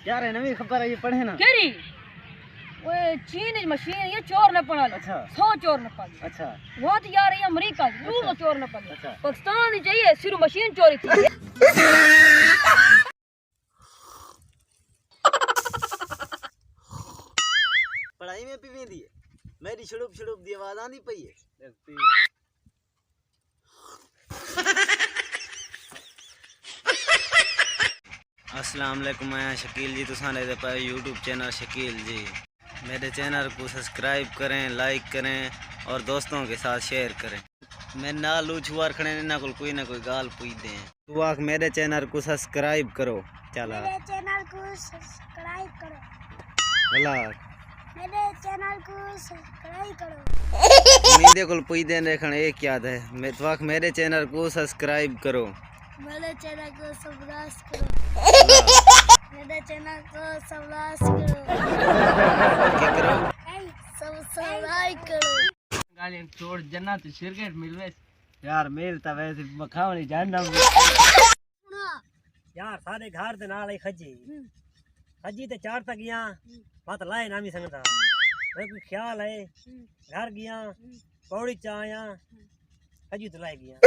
यार है नवी खबर है ये पढ़े ना केरी ओए चीन मशीन ये चोर न पड़ा। अच्छा 100 चोर न पड़ा। अच्छा वो तो यार ये अमेरिका दूर तो चोर न पड़ा। अच्छा पाकिस्तान ही चाहिए सिर्फ मशीन चोरी थी। पढ़ाई में भी वेंदी है मेरी छुड़ुप छुड़ुप दी आवाज आंदी पई है। अस्सलाम वालेकुम मैं शकील जी तुसां दे पे यूट्यूब चैनल शकील जी। मेरे चैनल को सब्सक्राइब करें, लाइक करें और दोस्तों के साथ शेयर करें। मैं नाल लूछुआर खड़े ना कोई ना कोई गाल पूछते हैं। तू आख मेरे चैनल को सब्सक्राइब करो। चला मेरे चैनल को सब्सक्राइब करो। भला मेरे चैनल को सब्सक्राइब करो। नींदे को पूछते ने खड़े एक याद है मैं तू आख मेरे चैनल को सब्सक्राइब करो। मेरे चैनल को सब्सक्राइब करो। मेरे चैनल को सब्सक्राइब करो। क्या करो सब्सक्राइब करो। गाली छोड़ जन्नत सिरकेट मिलवे यार मिलता वैसे मखावनी जानना यार सारे घर दे नाल ही खजी ते चार तक गया मत लाए ना भी संगता मेरे को ख्याल है घर गया पौड़ी च आया खजी तो लाए गया